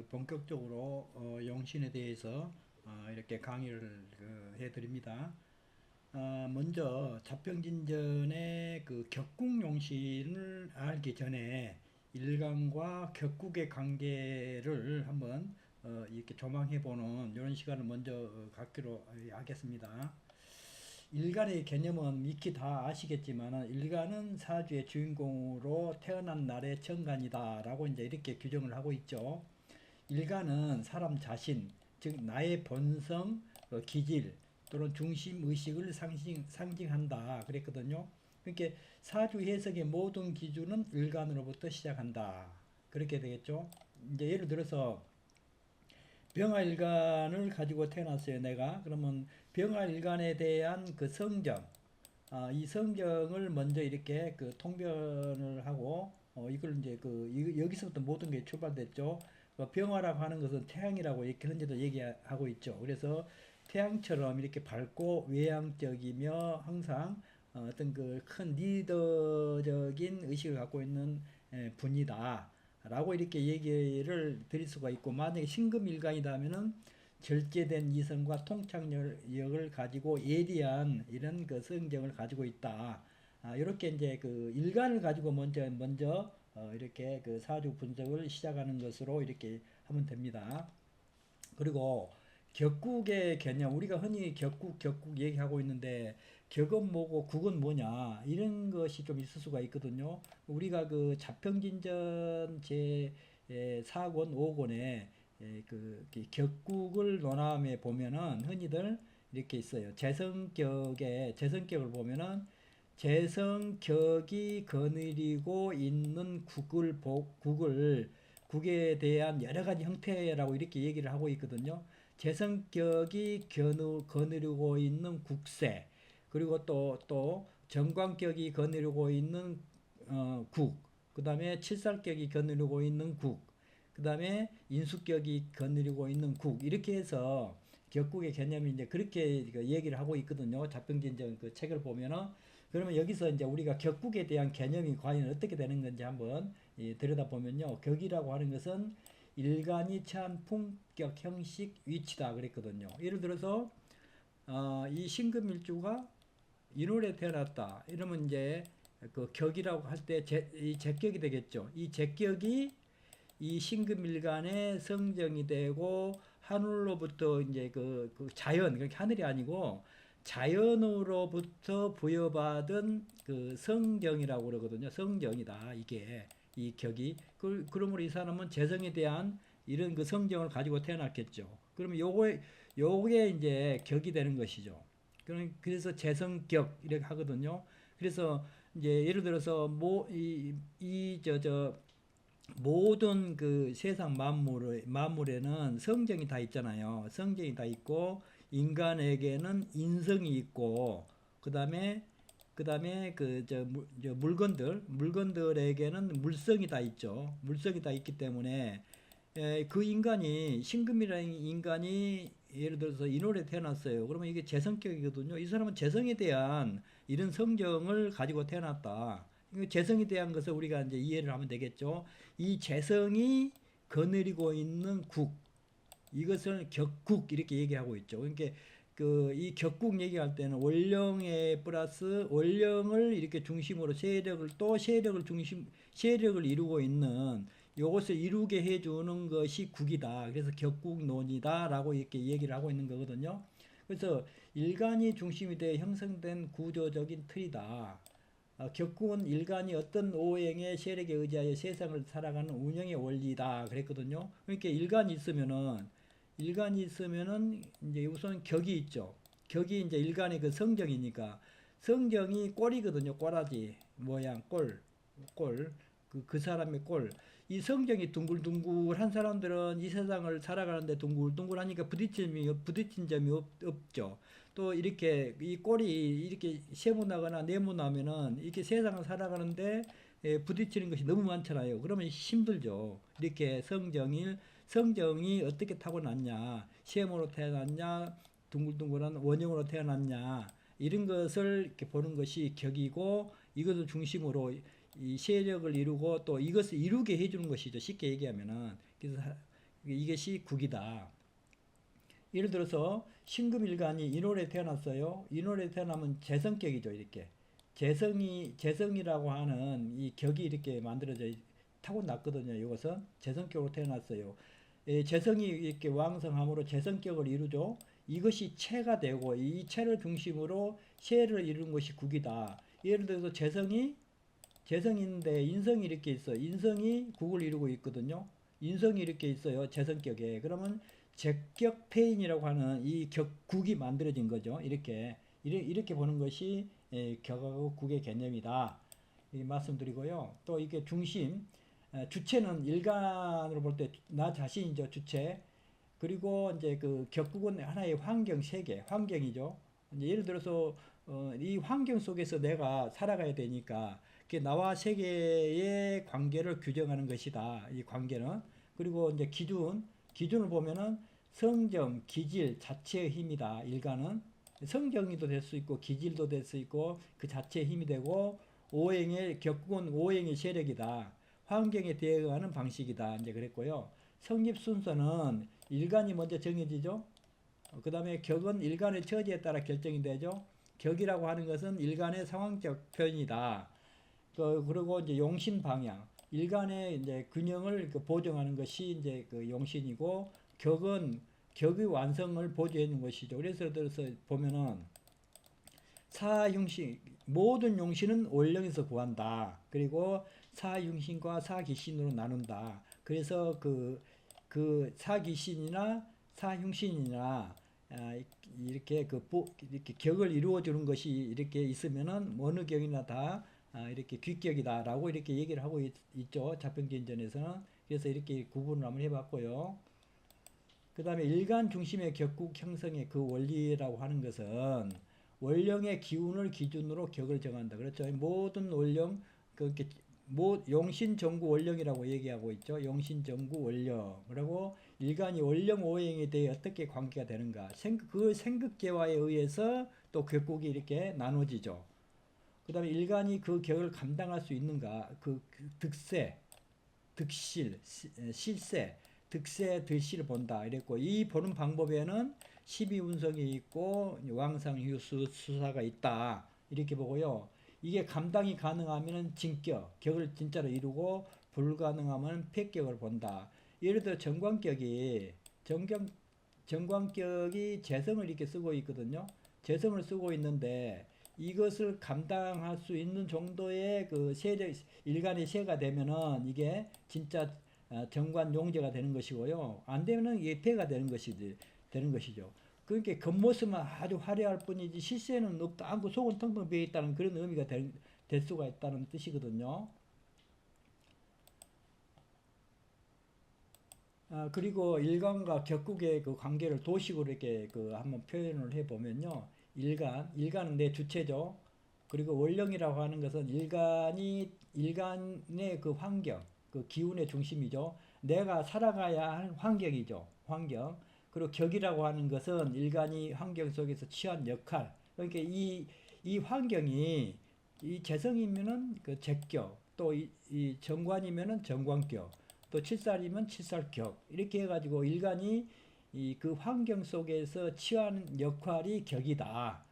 본격적으로 용신에 대해서 이렇게 강의를 해드립니다. 먼저 자평진전의 그 격국용신을 알기 전에 일간과 격국의 관계를 한번 이렇게 조망해보는 이런 시간을 먼저 갖기로 하겠습니다. 일간의 개념은 익히 다 아시겠지만 일간은 사주의 주인공으로 태어난 날의 천간이다 라고 이제 이렇게 규정을 하고 있죠. 일간은 사람 자신, 즉 나의 본성, 기질 또는 중심 의식을 상징한다 그랬거든요. 그러니까 사주 해석의 모든 기준은 일간으로부터 시작한다. 그렇게 되겠죠. 이제 예를 들어서 병화일간을 가지고 태어났어요, 내가. 그러면 병화일간에 대한 그 성정, 이 성정을 먼저 이렇게 그 통변을 하고, 이걸 이제 여기서부터 모든 게 출발됐죠. 병화라고 하는 것은 태양이라고 이렇게 현재도 얘기하고 있죠. 그래서 태양처럼 이렇게 밝고 외향적이며 항상 어떤 그 큰 리더적인 의식을 갖고 있는 분이다. 라고 이렇게 얘기를 드릴 수가 있고, 만약에 신금일간이라면은 절제된 이성과 통찰력을 가지고 예리한 이런 그 성정을 가지고 있다. 이렇게 이제 그 일간을 가지고 먼저 이렇게 그 사주 분석을 시작하는 것으로 이렇게 하면 됩니다. 그리고 격국의 개념, 우리가 흔히 격국 얘기하고 있는데 격은 뭐고 국은 뭐냐 이런 것이 좀 있을 수가 있거든요. 우리가 그 자평진전 제 4권 5권에 그 격국을 논함에 보면은 흔히들 이렇게 있어요. 재성격을 보면은 재성격이 거느리고 있는 국에 대한 여러 가지 형태라고 이렇게 얘기를 하고 있거든요. 재성격이 거느리고 있는 국세, 그리고 또 정관격이 거느리고 있는 국, 그 다음에 칠살격이 거느리고 있는 국, 그 다음에 인수격이 거느리고 있는 국, 이렇게 해서 격국의 개념이 이제 그렇게 얘기를 하고 있거든요. 자평진전 그 책을 보면은. 그러면 여기서 이제 우리가 격국에 대한 개념이 과연 어떻게 되는 건지 한번 들여다보면요. 격이라고 하는 것은 일간이 처한 품격, 형식, 위치다 그랬거든요. 예를 들어서 이 신금일주가 인월에 태어났다. 이러면 이제 그 격이라고 할 때 이 제격이 되겠죠. 이 제격이 이 신금일간의 성정이 되고 하늘로부터 이제 그 자연, 그러니까 하늘이 아니고 자연으로부터 부여받은 그 성정이라고 그러거든요. 성정이다. 이게 이 격이. 그러므로 이 사람은 재성에 대한 이런 그 성정을 가지고 태어났겠죠. 그러면 요게 이제 격이 되는 것이죠. 그래서 재성격 이렇게 하거든요. 그래서 이제 예를 들어서 모든 그 세상 만물에는 성정이 다 있잖아요. 성정이 다 있고 인간에게는 인성이 있고 그다음에 물건들에게는 물성이 다 있죠. 물성이 다 있기 때문에 그 인간이 신금이라는 인간이 예를 들어서 인월에 태어났어요. 그러면 이게 재성격이거든요. 이 사람은 재성에 대한 이런 성정을 가지고 태어났다. 재성에 대한 것을 우리가 이제 이해를 하면 되겠죠. 이 재성이 거느리고 있는 국, 이것을 격국 이렇게 얘기하고 있죠. 그러니까 이 격국 얘기할 때는 원령에 플러스 원령을 이렇게 중심으로 세력을 이루고 있는 요것을 이루게 해주는 것이 국이다. 그래서 격국론이다라고 이렇게 얘기를 하고 있는 거거든요. 그래서 일간이 중심이 되어 형성된 구조적인 틀이다. 격국은 일간이 어떤 오행의 세력에 의지하여 세상을 살아가는 운영의 원리다 그랬거든요. 그러니까 일간이 있으면은 이제 우선 격이 있죠. 격이 이제 일간의 그 성정이니까 성정이 꼴이거든요. 꼬라지 모양 꼴. 그 사람의 꼴. 이 성정이 둥글둥글한 사람들은 이 세상을 살아가는데 둥글둥글하니까 부딪힌 점이 없죠. 또 이렇게 이 꼴이 이렇게 세모나거나 네모나면은 이렇게 세상을 살아가는데 부딪히는 것이 너무 많잖아요. 그러면 힘들죠. 이렇게 성정이 어떻게 타고났냐, 세모로 태어났냐, 둥글둥글한 원형으로 태어났냐, 이런 것을 이렇게 보는 것이 격이고, 이것을 중심으로 이 세력을 이루고 또 이것을 이루게 해주는 것이죠. 쉽게 얘기하면은. 그래서 이것이 국이다. 예를 들어서 신금일간이 인월에 태어났어요. 인월에 태어나면 재성격이죠. 이렇게 재성이라고 하는 이 격이 이렇게 만들어져 타고났거든요. 이것은 재성격으로 태어났어요. 재성이 이렇게 왕성함으로 재성격을 이루죠. 이것이 체가 되고 이 체를 중심으로 세를 이루는 것이 국이다. 예를 들어서 재성인데 인성이 이렇게 있어. 인성이 국을 이루고 있거든요. 인성이 이렇게 있어요. 재성격에. 그러면 제격폐인이라고 하는 이 격국이 만들어진 거죠. 이렇게 보는 것이 격하고 국의 개념이다. 말씀드리고요. 또 이게 중심, 주체는 일간으로 볼 때 나 자신이죠. 주체. 그리고 이제 그 격국은 하나의 환경 세계, 환경이죠. 이제 예를 들어서 이 환경 속에서 내가 살아가야 되니까 나와 세계의 관계를 규정하는 것이다. 이 관계는. 그리고 이제 기준을 보면은 성정, 기질 자체의 힘이다. 일간은 성정이도 될 수 있고 기질도 될 수 있고 그 자체의 힘이 되고 격국은 오행의 세력이다. 환경에 대응하는 방식이다. 이제 그랬고요. 성립 순서는 일간이 먼저 정해지죠. 그 다음에 격은 일간의 처지에 따라 결정이 되죠. 격이라고 하는 것은 일간의 상황적 표현이다. 그리고 이제 용신 방향, 일간의 이제 균형을 보정하는 것이 이제 그 용신이고, 격의 완성을 보조해 주는 것이죠. 그래서 보면은 사용신, 모든 용신은 원령에서 구한다. 그리고 사용신과 사기신으로 나눈다. 그래서 그 사기신이나 사흉신이나 이렇게 이렇게 격을 이루어 주는 것이 이렇게 있으면은 어느 격이나 다 이렇게 귀격이다라고 이렇게 얘기를 하고 있죠. 자평진전에서는. 그래서 이렇게 구분을 한번 해봤고요. 그 다음에 일간 중심의 격국 형성의 그 원리라고 하는 것은 원령의 기운을 기준으로 격을 정한다. 그렇죠. 모든 원령, 그렇게 용신정구 원령이라고 얘기하고 있죠. 용신정구 원령. 그리고 일간이 원령 오행에 대해 어떻게 관계가 되는가. 그 생극계화에 의해서 또 격국이 이렇게 나눠지죠. 그 다음에 일간이 그 격을 감당할 수 있는가. 그 득세, 득실, 실세, 득세, 득실을 본다. 이랬고, 이 보는 방법에는 12운성이 있고 왕상휴수 수사가 있다. 이렇게 보고요. 이게 감당이 가능하면 진격, 격을 진짜로 이루고 불가능하면 폐격을 본다. 예를 들어 정광격이 재성을 이렇게 쓰고 있거든요. 재성을 쓰고 있는데 이것을 감당할 수 있는 정도의 그 일간의 세가 되면은 이게 진짜 정관 용제가 되는 것이고요. 안 되면은 이게 폐가 되는 것이죠. 그러니까 겉모습은 아주 화려할 뿐이지 실세는 없다 않고 속은 텅텅 비어 있다는 그런 의미가 될 수가 있다는 뜻이거든요. 그리고 일간과 격국의 그 관계를 도식으로 이렇게 한번 표현을 해보면요. 일간은 내 주체죠. 그리고 원령이라고 하는 것은 일간의 그 환경, 그 기운의 중심이죠. 내가 살아가야 할 환경이죠. 환경. 그리고 격이라고 하는 것은 일간이 환경 속에서 취한 역할. 그러니까 이 환경이 이 재성이면은 그 재격, 또 이 정관이면은 정관격, 또 칠살이면 칠살격. 이렇게 해가지고 일간이 그 환경 속에서 취하는 역할이 격이다.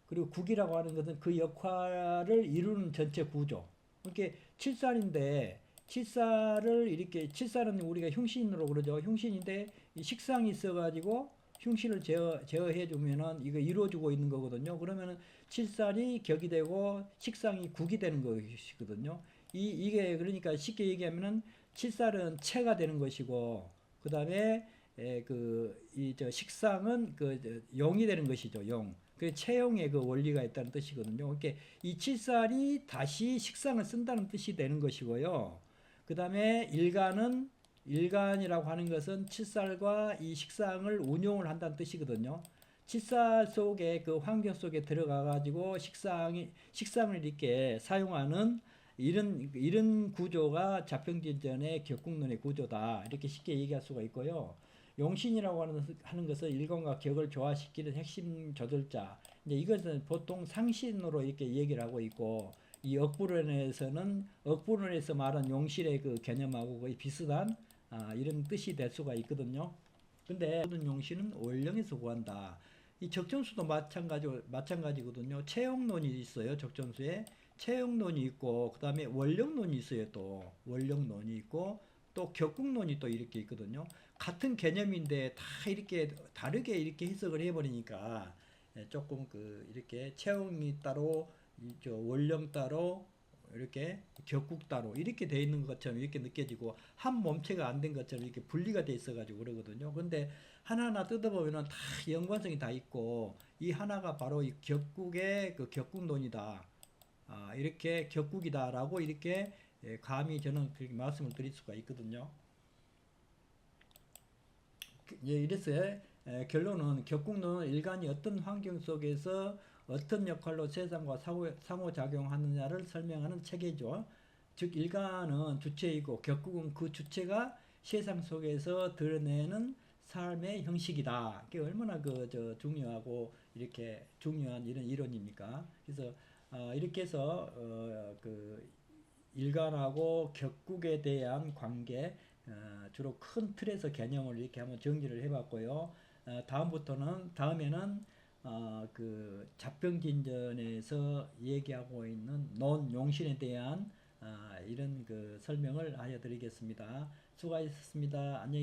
그리고 국이라고 하는 것은 그 역할을 이루는 전체 구조. 그러니까 칠살인데 칠살은 우리가 흉신으로 그러죠. 흉신인데 식상이 있어가지고 흉신을 제어해 주면은 이거 이루어주고 있는 거거든요. 그러면은 칠살이 격이 되고 식상이 국이 되는 것이거든요. 이게 그러니까 쉽게 얘기하면은 칠살은 체가 되는 것이고 그 다음에 식상은 용이 되는 것이죠. 용. 그 체용의 그 원리가 있다는 뜻이거든요. 그러니까 이 칠살이 다시 식상을 쓴다는 뜻이 되는 것이고요. 그 다음에 일간이라고 하는 것은 칠살과 이 식상을 운용을 한다는 뜻이거든요. 칠살 속에 그 환경 속에 들어가 가지고 식상을 이렇게 사용하는 이런 구조가 자평진전의 격국론의 구조다. 이렇게 쉽게 얘기할 수가 있고요. 용신이라고 하는 것은 일간과 격을 조화시키는 핵심 조절자. 이제 이것은 보통 상신으로 이렇게 얘기를 하고 있고, 이 억부론에서 말한 용신의 그 개념하고 거의 비슷한 이런 뜻이 될 수가 있거든요. 근데 모든 용신은 원령에서 구한다. 이 적정수도 마찬가지거든요. 채용론이 있어요. 적정수에 채용론이 있고 그 다음에 원령론이 있어요. 또 원령론이 있고 또 격국론이 또 이렇게 있거든요. 같은 개념인데 다 이렇게 다르게 이렇게 해석을 해버리니까 조금 이렇게 채용이 따로 원령 따로 이렇게 격국 따로 이렇게 돼 있는 것처럼 이렇게 느껴지고 한 몸체가 안 된 것처럼 이렇게 분리가 돼 있어가지고 그러거든요. 근데 하나하나 뜯어보면은 다 연관성이 다 있고 이 하나가 바로 이 격국의 그 격국론이다. 이렇게 격국이다라고 이렇게 감히 저는 그렇게 말씀을 드릴 수가 있거든요. 이래서 결론은 격국론은 일간이 어떤 환경 속에서 어떤 역할로 세상과 상호작용하느냐를 설명하는 체계죠. 즉 일간은 주체이고 격국은 그 주체가 세상 속에서 드러내는 삶의 형식이다. 그게 얼마나 중요하고 이렇게 중요한 이런 이론입니까? 그래서 이렇게 해서 일간하고 격국에 대한 관계 주로 큰 틀에서 개념을 이렇게 한번 정리를 해봤고요. 다음에는 잡병진전에서 얘기하고 있는 논용신에 대한 이런 설명을 하여 드리겠습니다. 수고하셨습니다. 안녕히